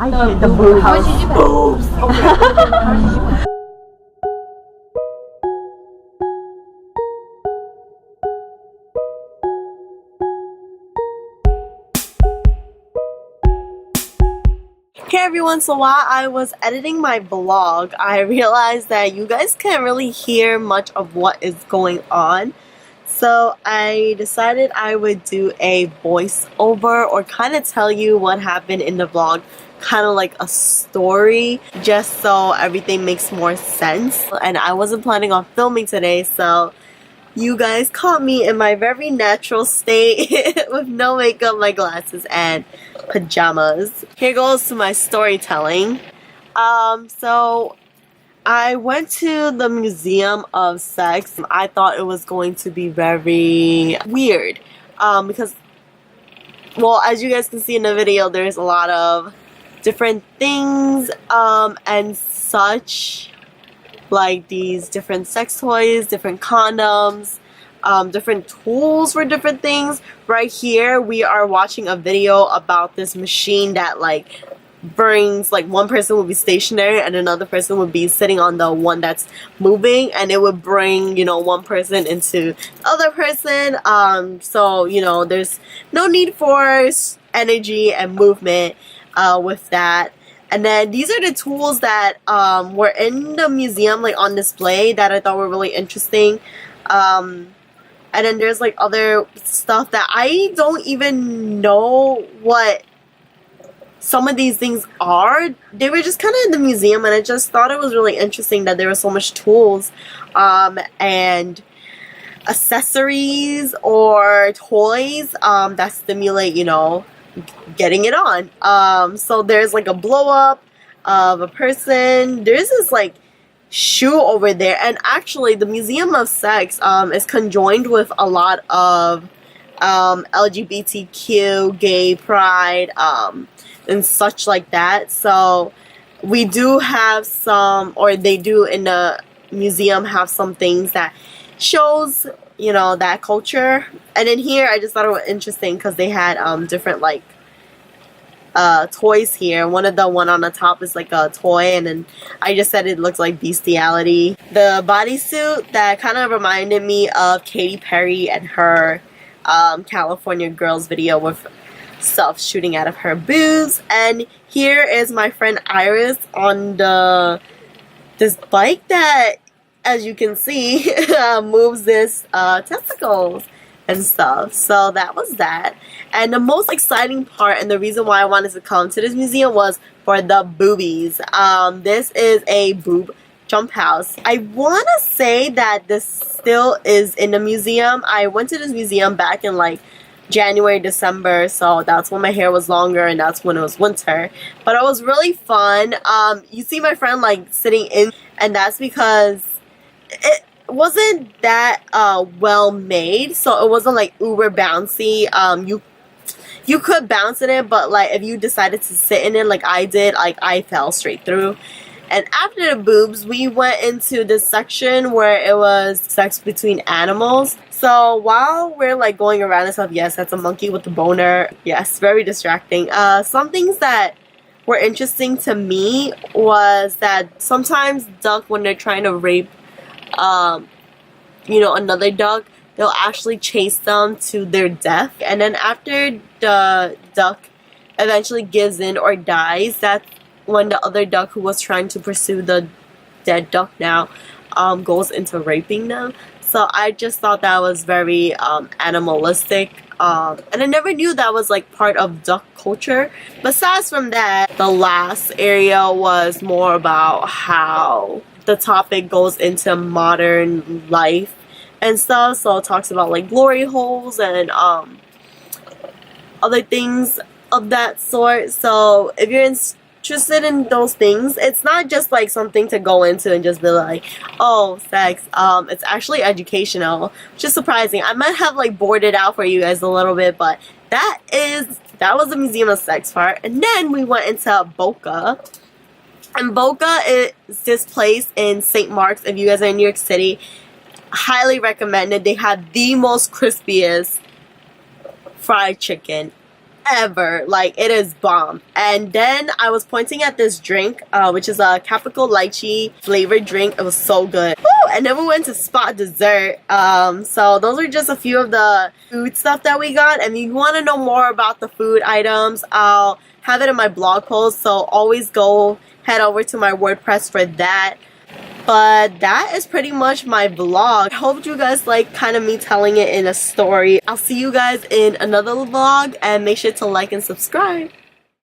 I hate the Boob house. Boobs! Okay. Okay everyone, so while I was editing my vlog, I realized that you guys can't really hear much of what is going on. So I decided I would do a voiceover or kind of tell you what happened in the vlog, kind of like a story, just so everything makes more sense. And I wasn't planning on filming today, so you guys caught me in my very natural state with no makeup, my glasses, and pajamas. Here goes to my storytelling. So I went to the Museum of Sex. I thought it was going to be very weird because, well, as you guys can see in the video, there's a lot of different things and such, like these different sex toys, different condoms, different tools for different things. Right here we are watching a video about this machine that like brings, like, one person would be stationary and another person would be sitting on the one that's moving, and it would bring, you know, one person into the other person. So, you know, there's no need for energy and movement with that. And then these are the tools that were in the museum, like on display, that I thought were really interesting. And then there's like other stuff that I don't even know what some of these things are. They were just kind of in the museum, and I just thought it was really interesting that there were so much tools and accessories or toys that stimulate, you know, getting it on. So there's like a blow up of a person. There's this like shoe over there, and actually the Museum of Sex is conjoined with a lot of LGBTQ, gay pride, and such like that. So we do have some, or they do in the museum have some things that shows, you know, that culture. And in here I just thought it was interesting because they had different like toys here. One on the top is like a toy, and then I just said it looks like bestiality. The bodysuit that kind of reminded me of Katy Perry and her California Girls video with stuff shooting out of her boobs. And here is my friend Iris on this bike that, as you can see, moves this testicles and stuff. So that was that. And the most exciting part, and the reason why I wanted to come to this museum, was for the boobies. This is a boob jump house. I want to say that this still is in the museum. I went to this museum back in like January, December, so that's when my hair was longer and that's when it was winter. But it was really fun. You see my friend like sitting in, and that's because it wasn't that well made, so it wasn't like uber bouncy. You could bounce in it, but like if you decided to sit in it like I did, like I fell straight through. And after the boobs, we went into this section where it was sex between animals. So while we're like going around and stuff, yes, that's a monkey with a boner. Yes, very distracting. Some things that were interesting to me was that sometimes duck, when they're trying to rape you know, another duck, they'll actually chase them to their death. And then after the duck eventually gives in or dies, that's when the other duck who was trying to pursue the dead duck now goes into raping them. So I just thought that was very animalistic, and I never knew that was like part of duck culture. Besides from that, the last area was more about how the topic goes into modern life and stuff. So it talks about like glory holes and other things of that sort. So if you're interested in those things, it's not just like something to go into and just be like, oh, sex. It's actually educational, which is surprising. I might have like bored it out for you guys a little bit, but that was the Museum of Sex part. And then we went into Boca. And Boca is this place in St. Mark's. If you guys are in New York City, highly recommended. They have the most crispiest fried chicken ever. Like, it is bomb. And then I was pointing at this drink, which is a tropical lychee flavored drink. It was so good. Woo! And then we went to Spot Dessert. So those are just a few of the food stuff that we got. And if you want to know more about the food items, I'll have it in my blog post. So always go head over to my WordPress for that. But that is pretty much my vlog. I hope you guys like kind of me telling it in a story. I'll see you guys in another vlog, and make sure to like and subscribe.